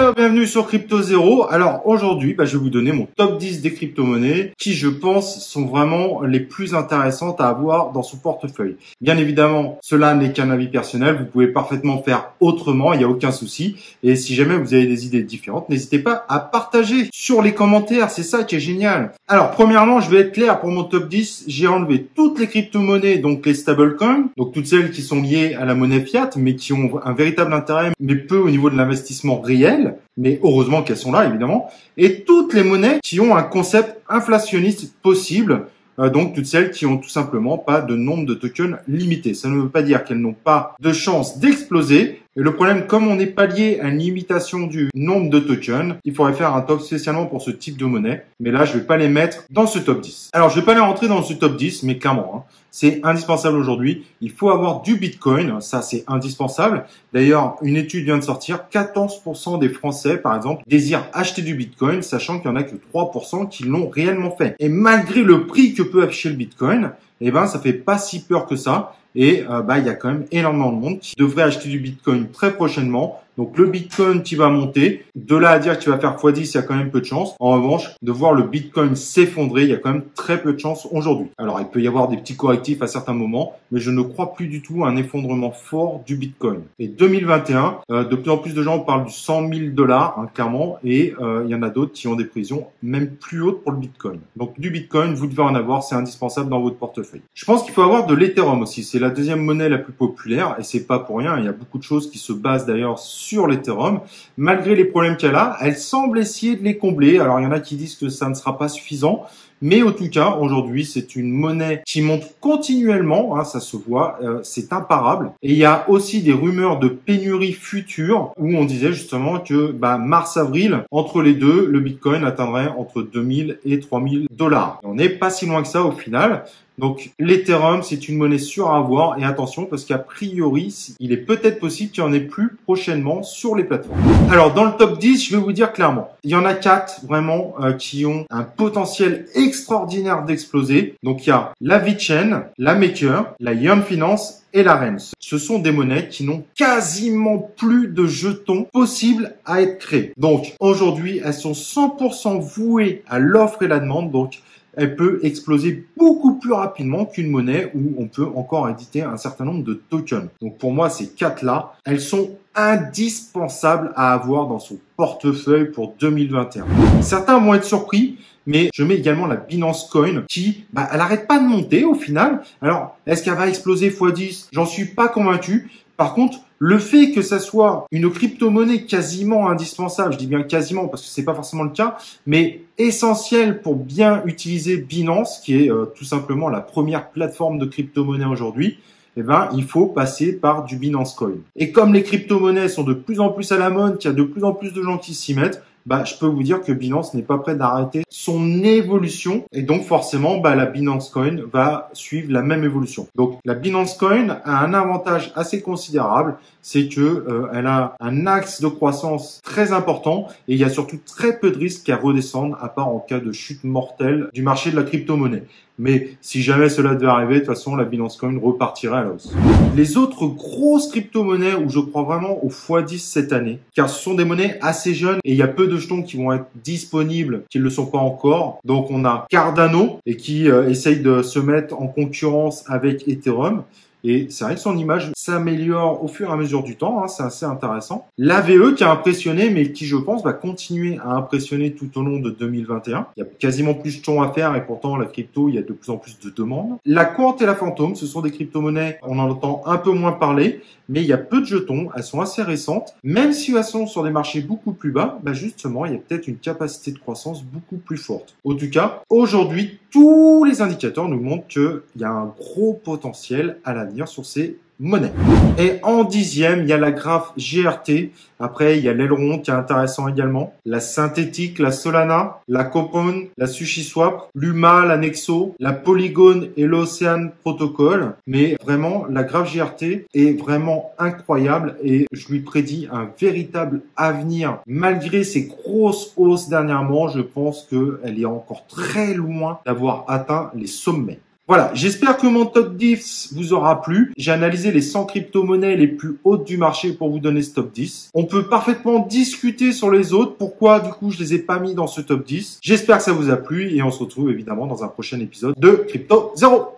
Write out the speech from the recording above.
Hello, bienvenue sur Crypto Zero. Alors aujourd'hui, je vais vous donner mon top 10 des crypto-monnaies qui, je pense, sont vraiment les plus intéressantes à avoir dans son portefeuille. Bien évidemment, cela n'est qu'un avis personnel. Vous pouvez parfaitement faire autrement, il n'y a aucun souci. Et si jamais vous avez des idées différentes, n'hésitez pas à partager sur les commentaires. C'est ça qui est génial. Alors premièrement, je vais être clair pour mon top 10. J'ai enlevé toutes les crypto-monnaies, donc les stablecoins, donc toutes celles qui sont liées à la monnaie fiat, mais qui ont un véritable intérêt, mais peu au niveau de l'investissement réel, mais heureusement qu'elles sont là, évidemment, et toutes les monnaies qui ont un concept inflationniste possible, donc toutes celles qui ont tout simplement pas de nombre de tokens limité. Ça ne veut pas dire qu'elles n'ont pas de chance d'exploser. Et le problème, comme on n'est pas lié à une limitation du nombre de tokens, il faudrait faire un top spécialement pour ce type de monnaie. Mais là, je vais pas les mettre dans ce top 10. Alors, je vais pas les rentrer dans ce top 10, mais clairement, c'est indispensable aujourd'hui. Il faut avoir du Bitcoin. Ça, c'est indispensable. D'ailleurs, une étude vient de sortir. 14% des Français, par exemple, désirent acheter du Bitcoin, sachant qu'il y en a que 3% qui l'ont réellement fait. Et malgré le prix que peut afficher le Bitcoin, ça fait pas si peur que ça. Et il y a quand même énormément de monde qui devrait acheter du Bitcoin très prochainement. Donc le Bitcoin qui va monter, de là à dire que tu vas faire x10, il y a quand même peu de chance. En revanche, de voir le Bitcoin s'effondrer, il y a quand même très peu de chance aujourd'hui. Alors il peut y avoir des petits correctifs à certains moments, mais je ne crois plus du tout à un effondrement fort du Bitcoin. Et 2021, de plus en plus de gens parlent du 100 000 $, clairement, et il y en a d'autres qui ont des prévisions même plus hautes pour le Bitcoin. Donc du Bitcoin, vous devez en avoir, c'est indispensable dans votre portefeuille. Je pense qu'il faut avoir de l'Ethereum aussi. C'est la deuxième monnaie la plus populaire et c'est pas pour rien. Il y a beaucoup de choses qui se basent d'ailleurs sur l'Ethereum. Malgré les problèmes qu'elle a, elle semble essayer de les combler. Alors, il y en a qui disent que ça ne sera pas suffisant. Mais en tout cas, aujourd'hui, c'est une monnaie qui monte continuellement, ça se voit, c'est imparable. Et il y a aussi des rumeurs de pénurie future où on disait justement que mars-avril, entre les deux, le Bitcoin atteindrait entre 2000 et 3000 $. On n'est pas si loin que ça au final. Donc l'Ethereum, c'est une monnaie sûre à avoir et attention parce qu'a priori, il est peut-être possible qu'il y en ait plus prochainement sur les plateformes. Alors dans le top 10, je vais vous dire clairement, il y en a 4 vraiment qui ont un potentiel extraordinaire d'exploser. Donc il y a la VeChain, la Maker, la Yearn Finance et la Rens. Ce sont des monnaies qui n'ont quasiment plus de jetons possibles à être créés. Donc aujourd'hui, elles sont 100% vouées à l'offre et la demande. Donc elle peut exploser beaucoup plus rapidement qu'une monnaie où on peut encore éditer un certain nombre de tokens. Donc pour moi, ces 4-là, elles sont indispensables à avoir dans son portefeuille pour 2021. Certains vont être surpris, mais je mets également la Binance Coin qui, elle arrête pas de monter au final. Alors, est-ce qu'elle va exploser x10? J'en suis pas convaincu. Par contre, le fait que ça soit une crypto-monnaie quasiment indispensable, je dis bien quasiment parce que c'est pas forcément le cas, mais essentiel pour bien utiliser Binance, qui est tout simplement la première plateforme de crypto-monnaie aujourd'hui, il faut passer par du Binance Coin. Et comme les crypto-monnaies sont de plus en plus à la mode, qu'il y a de plus en plus de gens qui s'y mettent, je peux vous dire que Binance n'est pas prêt d'arrêter son évolution et donc forcément la Binance Coin va suivre la même évolution. Donc la Binance Coin a un avantage assez considérable, c'est que elle a un axe de croissance très important et il y a surtout très peu de risques qu'elle redescende à part en cas de chute mortelle du marché de la crypto-monnaie. Mais si jamais cela devait arriver, de toute façon, la Binance Coin repartirait à la hausse. Les autres grosses crypto-monnaies où je crois vraiment au x10 cette année, car ce sont des monnaies assez jeunes et il y a peu de jetons qui vont être disponibles, qui ne le sont pas encore. Donc on a Cardano et qui essaye de se mettre en concurrence avec Ethereum. Et c'est vrai que son image s'améliore au fur et à mesure du temps, c'est assez intéressant. L'AVE qui a impressionné, mais qui je pense va continuer à impressionner tout au long de 2021. Il y a quasiment plus de jetons à faire et pourtant la crypto, il y a de plus en plus de demandes. La Quant et la Phantom, ce sont des crypto-monnaies, on en entend un peu moins parler, mais il y a peu de jetons, elles sont assez récentes. Même si elles sont sur des marchés beaucoup plus bas, justement, il y a peut-être une capacité de croissance beaucoup plus forte. En tout cas, aujourd'hui, tous les indicateurs nous montrent qu'il y a un gros potentiel à l'avenir sur ces monnaies. Et en 10e, il y a la Graph GRT. Après, il y a l'Aileron qui est intéressant également. La Synthétique, la Solana, la Copon, la SushiSwap, l'UMA, la Nexo, la Polygon et l'Ocean Protocol. Mais vraiment, la Graph GRT est vraiment incroyable et je lui prédis un véritable avenir. Malgré ses grosses hausses dernièrement, je pense qu'elle est encore très loin d'avoir atteint les sommets. Voilà, j'espère que mon top 10 vous aura plu. J'ai analysé les 100 crypto-monnaies les plus hautes du marché pour vous donner ce top 10. On peut parfaitement discuter sur les autres. Pourquoi, du coup, je les ai pas mis dans ce top 10. J'espère que ça vous a plu et on se retrouve évidemment dans un prochain épisode de Crypto Zéro.